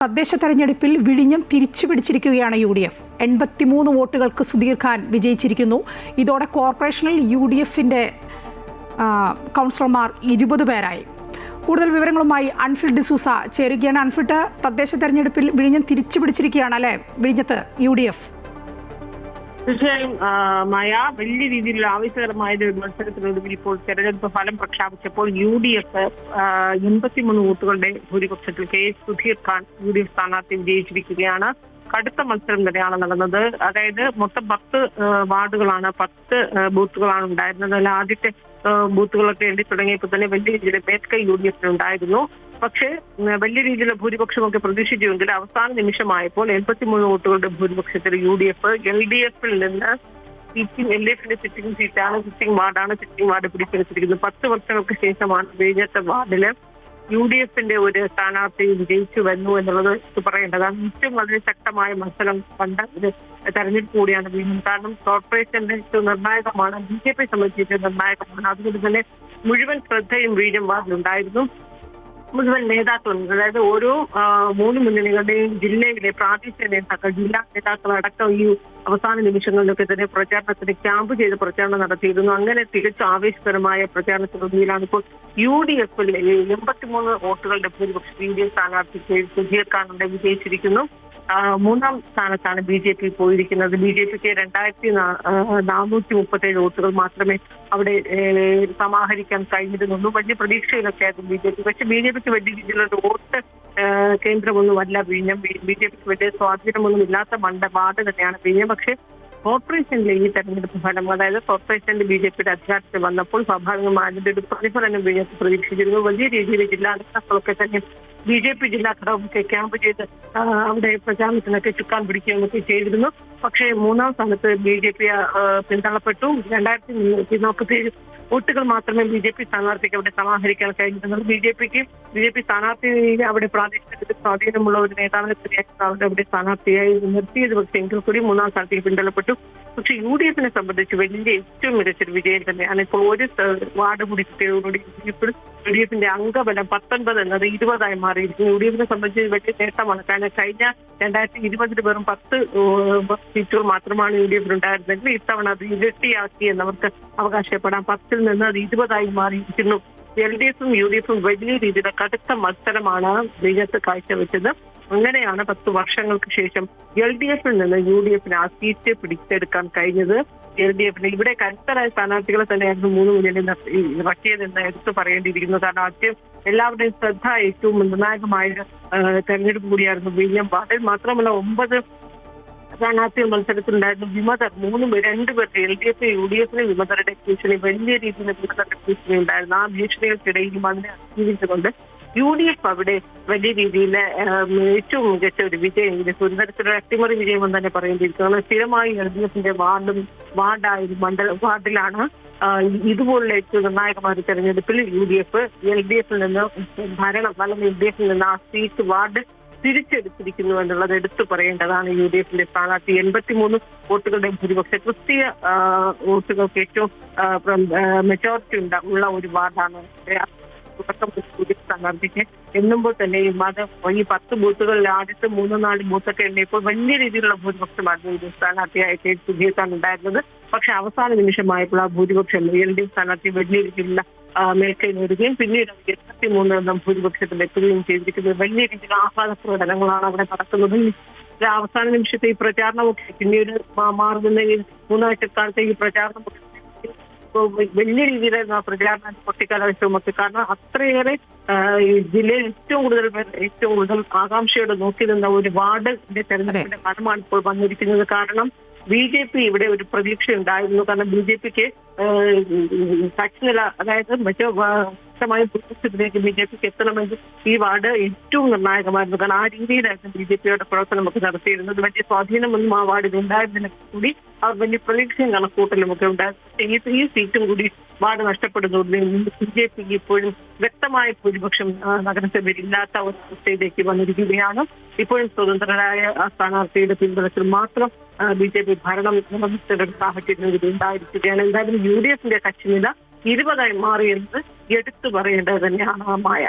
തദ്ദേശ തെരഞ്ഞെടുപ്പിൽ വിഴിഞ്ഞം തിരിച്ചുപിടിച്ചിരിക്കുകയാണ് UDF. 83 വോട്ടുകൾക്ക് സുധീർ ഖാൻ വിജയിച്ചിരിക്കുന്നു. ഇതോടെ കോർപ്പറേഷനിൽ UDFിന്റെ കൗൺസിലർമാർ 20 പേരായി. കൂടുതൽ വിവരങ്ങളുമായി അൻഫിൽ ഡിസൂസ ചേരുകയാണ്. അൻഫിട്ട്, തദ്ദേശ തെരഞ്ഞെടുപ്പിൽ വിഴിഞ്ഞം തിരിച്ചുപിടിച്ചിരിക്കുകയാണ് അല്ലേ UDF? തീർച്ചയായും മായ, വലിയ രീതിയിലുള്ള ആവശ്യകരമായ ഒരു മത്സരത്തിനൊടുവിൽ ഇപ്പോൾ തെരഞ്ഞെടുപ്പ് ഫലം പ്രഖ്യാപിച്ചപ്പോൾ UDF 83 വോട്ടുകളുടെ ഭൂരിപക്ഷത്തിൽ KS സുധീർ ഖാൻ UDF സ്ഥാനാർത്ഥി വിജയിച്ചിരിക്കുകയാണ്. കടുത്ത മത്സരം തന്നെയാണ് നടന്നത്. അതായത് മൊത്തം 10 വാർഡുകളാണ്, 10 ബൂത്തുകളാണ് ഉണ്ടായിരുന്നത്. അതിൽ ആദ്യത്തെ ബൂത്തുകളൊക്കെ എണ്ണി തുടങ്ങിയപ്പോൾ തന്നെ വലിയ രീതിയിലെ മേൽക്കൈ UDFിനുണ്ടായിരുന്നു. പക്ഷേ വലിയ രീതിയിലുള്ള ഭൂരിപക്ഷമൊക്കെ പ്രതീക്ഷിച്ചുവെങ്കിൽ അവസാന നിമിഷമായപ്പോൾ 83 വോട്ടുകളുടെ ഭൂരിപക്ഷത്തിൽ UDF LDFിൽ നിന്ന് LDFിന്റെ സിറ്റിംഗ് സീറ്റാണ്, സിറ്റിംഗ് വാർഡ് പിടിച്ചെടുത്തിരിക്കുന്നത്. 10 വർഷങ്ങൾക്ക് ശേഷമാണ് വിഴിഞ്ഞത്തെ വാർഡില് UDFിന്റെ ഒരു സ്ഥാനാർത്ഥി വിജയിച്ചു വന്നു എന്നുള്ളത് പറയേണ്ടതാണ്. ഏറ്റവും വളരെ ശക്തമായ മത്സരം കണ്ട ഒരു തെരഞ്ഞെടുപ്പ് കൂടിയാണ് വിഴിഞ്ഞം. കാരണം കോർപ്പറേഷന്റെ ഏറ്റവും നിർണായകമാണ്, BJP സംബന്ധിച്ച് നിർണായകമാണ്. അതുകൊണ്ട് തന്നെ മുഴുവൻ ശ്രദ്ധയും വിഴിഞ്ഞം വാർഡിലുണ്ടായിരുന്നു. മുഴുവൻ നേതാക്കളും, അതായത് ഓരോ 3 മുന്നണികളുടെയും ജില്ലയിലെ പ്രാദേശിക നേതാക്കൾ, ജില്ലാ നേതാക്കൾ അടക്കം ഈ അവസാന നിമിഷങ്ങളിലൊക്കെ തന്നെ പ്രചാരണത്തിന് ക്യാമ്പ് ചെയ്ത് പ്രചാരണം നടത്തിയിരുന്നു. അങ്ങനെ തികച്ചും ആവേശകരമായ പ്രചാരണത്തിനൊടുവിലാണ് ഇപ്പോൾ UDFിൽ 83 വോട്ടുകളുടെ ഭൂരിപക്ഷം UDF സ്ഥാനാർത്ഥിക്ക് സുധീർ ഖാൻ വിജയിച്ചിരിക്കുന്നു. 3ാം സ്ഥാനത്താണ് BJP പോയിരിക്കുന്നത്. BJPക്ക് 2437 വോട്ടുകൾ മാത്രമേ അവിടെ സമാഹരിക്കാൻ കഴിഞ്ഞിരുന്നുള്ളൂ. വലിയ പ്രതീക്ഷയിലൊക്കെ ആയിരുന്നു BJP. പക്ഷെ BJPക്ക് വലിയ രീതിയിലുള്ള വോട്ട് കേന്ദ്രമൊന്നുമല്ല വിഴിഞ്ഞം. BJPക്ക് വലിയ സ്വാധീനമൊന്നും ഇല്ലാത്ത വാർഡ് തന്നെയാണ് വിഴിഞ്ഞം. പക്ഷെ കോർപ്പറേഷനിലെ ഈ തെരഞ്ഞെടുപ്പ് ഫലം, അതായത് കോർപ്പറേഷനിൽ BJPയുടെ അധികാരത്തിൽ വന്നപ്പോൾ സ്വാഭാവികമായി അതിന്റെ ഒരു പ്രതിഫലനം വിഴിഞ്ഞത്ത് പ്രതീക്ഷിച്ചിരുന്നു. വലിയ രീതിയിൽ ജില്ലാ നേതാക്കളൊക്കെ തന്നെ BJP ജില്ലാ ഘടകമൊക്കെ ക്യാമ്പ് ചെയ്ത് അവിടെ പ്രചാരണത്തിനൊക്കെ ചുക്കാൻ പിടിക്കുകയൊക്കെ ചെയ്തിരുന്നു. പക്ഷേ 3ാം സ്ഥാനത്ത് BJP പിന്തള്ളപ്പെട്ടു. 2347 വോട്ടുകൾ മാത്രമേ BJP സ്ഥാനാർത്ഥിക്ക് അവിടെ സമാഹരിക്കാൻ കഴിഞ്ഞിരുന്നുള്ളൂ. BJP സ്ഥാനാർത്ഥിയെ അവിടെ പ്രാദേശിക സ്വാധീനമുള്ള ഒരു നേതാവിനെ തന്നെയായിരുന്നു അവിടെ സ്ഥാനാർത്ഥിയായി നിർത്തിയത്. പക്ഷേ എങ്കിൽ കൂടി 3ാം സ്ഥാനത്തേക്ക് പിന്തള്ളപ്പെട്ടു. പക്ഷെ UDFിനെ സംബന്ധിച്ച് വലിയ ഏറ്റവും മികച്ചൊരു വിജയം തന്നെയാണ്. ഇപ്പോൾ ഒരു വാർഡ് കൂടി കിട്ടിയതോടുകൂടി UDFിന്റെ അംഗബലം 19 എന്നത് 20ആയി മാറിയിരിക്കുന്നു. UDFിനെ സംബന്ധിച്ച് വലിയ നേട്ടമാണ്. കാരണം കഴിഞ്ഞ 2020 വെറും 10 സീറ്റുകൾ മാത്രമാണ് UDFിനുണ്ടായിരുന്നെങ്കിൽ ഇത്തവണ അത് ഇരട്ടിയാക്കി എന്നവർക്ക് അവകാശപ്പെടാം. 10ൽ നിന്ന് അത് 20ആയി മാറിയിരിക്കുന്നു. LDFും UDFും വലിയ രീതിയിലുള്ള കടുത്ത മത്സരമാണ് വിഴിഞ്ഞത്ത് കാഴ്ചവെച്ചത്. അങ്ങനെയാണ് 10 വർഷങ്ങൾക്ക് ശേഷം LDFിൽ നിന്ന് UDFിന് ആ സീറ്റ് പിടിച്ചെടുക്കാൻ കഴിഞ്ഞത്. LDFിന് ഇവിടെ കരുത്തരായ സ്ഥാനാർത്ഥികളെ തന്നെയായിരുന്നു 3 മുന്നണി ഇറക്കിയതെന്ന് എടുത്തു പറയേണ്ടിയിരിക്കുന്നു. കാരണം ആദ്യം എല്ലാവരുടെയും ശ്രദ്ധ ഏറ്റവും നിർണായകമായ തെരഞ്ഞെടുപ്പ് കൂടിയായിരുന്നു വിഴിഞ്ഞം വാർഡിൽ. മാത്രമല്ല 9 സ്ഥാനാർത്ഥികൾ മത്സരത്തിലുണ്ടായിരുന്നു. വിമതർ 2 പേർ LDF UDFിന് വിമതരുടെ ഭീഷണി, വലിയ രീതിയിൽ വിമതരുടെ ഭീഷണി ഉണ്ടായിരുന്നു. ആ ഭീഷണികൾക്കിടയിലും അതിനെ അതിജീവിച്ചുകൊണ്ട് UDF അവിടെ വലിയ രീതിയിൽ ഏറ്റവും മികച്ച ഒരു വിജയം, ഒരു തരത്തിലുള്ള അട്ടിമറി വിജയം എന്ന് തന്നെ പറയേണ്ടിയിരിക്കുന്നു. സ്ഥിരമായി LDFിന്റെ വാർഡിലാണ് ഇതുപോലുള്ള ഏറ്റവും നിർണായകമായ ഒരു തെരഞ്ഞെടുപ്പിൽ LDFിൽ നിന്ന് ഭരണം, അല്ലെങ്കിൽ LDFിൽ നിന്ന് ആ സീറ്റ് വാർഡ് തിരിച്ചെടുത്തിരിക്കുന്നു എന്നുള്ളത് എടുത്തു പറയേണ്ടതാണ്. UDFിന്റെ സ്ഥാനാർത്ഥി 83 വോട്ടുകളുടെ ഭൂരിപക്ഷം, ക്രിസ്തീയ വോട്ടുകൾക്ക് ഏറ്റവും മെജോറിറ്റി ഉള്ള ഒരു വാർഡാണ് സ്ഥാനാർത്ഥിക്ക്. എണ്ണുമ്പോൾ തന്നെ ഈ 10 ബൂത്തുകളിൽ ആദ്യത്തെ 3-4 ബൂത്തൊക്കെ എണ്ണിയപ്പോൾ വലിയ രീതിയിലുള്ള ഭൂരിപക്ഷമായിരുന്നു UDF സ്ഥാനാർത്ഥിയായ KS സുധീർ ഖാൻ ഉണ്ടായിരുന്നത്. പക്ഷെ അവസാന നിമിഷമായപ്പോൾ ആ ഭൂരിപക്ഷം LDF സ്ഥാനാർത്ഥി വലിയ രീതിയിലുള്ള മേൽക്കൈ നേടുകയും പിന്നീട് 83 എന്ന ഭൂരിപക്ഷത്തിൽ എത്തുകയും ചെയ്തിരിക്കുന്നത്. വലിയ രീതിയിൽ ആഹ്ലാദ പ്രകടനങ്ങളാണ് അവിടെ നടക്കുന്നത്. അവസാന നിമിഷത്തെ ഈ പ്രചാരണമൊക്കെ പിന്നീട് മാറുന്ന 3-ആഴ്ചക്കാലത്തെ ഈ പ്രചാരണമൊക്കെ വലിയ രീതിയിലായിരുന്നു ആ പ്രചാരണം പൊട്ടിക്കലാശവുമൊക്കെ. കാരണം അത്രയേറെ ജില്ലയിൽ ഏറ്റവും കൂടുതൽ ആകാംക്ഷയോടെ നോക്കി നിന്ന ഒരു വാർഡിന്റെ തെരഞ്ഞെടുപ്പിന്റെ ഫലമാണ് ഇപ്പോൾ വന്നിരിക്കുന്നത്. കാരണം BJP ഇവിടെ ഒരു പ്രതീക്ഷ ഉണ്ടായിരുന്നു. കാരണം BJPക്ക് കക്ഷിനില, അതായത് വ്യക്തമായ ഭൂരിപക്ഷത്തിലേക്ക് BJPക്ക് എത്തണമെങ്കിൽ ഈ വാർഡ് ഏറ്റവും നിർണായകമായിരുന്നു. കാരണം ആ രീതിയിലായിരുന്നു BJPയുടെ പ്രവർത്തനമൊക്കെ നടത്തിയിരുന്നത്. വലിയ സ്വാധീനമൊന്നും ആ വാർഡിൽ ഉണ്ടായിരുന്നില്ല കൂടി അവർ വലിയ പ്രതീക്ഷയും കണക്കൂട്ടലും ഒക്കെ ഉണ്ടായിരുന്നു. ഈ സീറ്റും കൂടി വാർഡ് നഷ്ടപ്പെടുന്നതോടുകൂടി BJPക്ക് ഇപ്പോഴും വ്യക്തമായ ഭൂരിപക്ഷം നഗരസഭയിൽ ഇല്ലാത്ത ഒരു അവസ്ഥയിലേക്ക് വന്നിരിക്കുകയാണ്. ഇപ്പോഴും സ്വതന്ത്രരായ ആ സ്ഥാനാർത്ഥിയുടെ പിന്തുണത്തിൽ മാത്രം BJP ഭരണം നിലനിർത്തേണ്ട ഒരു സാഹചര്യം ഉണ്ടായിരിക്കുകയാണ്. എന്തായാലും UDFിന്റെ കക്ഷിനില 20ആയി മാറിയെന്ന് എടുത്തു പറയേണ്ടത് തന്നെയാണ് മായ.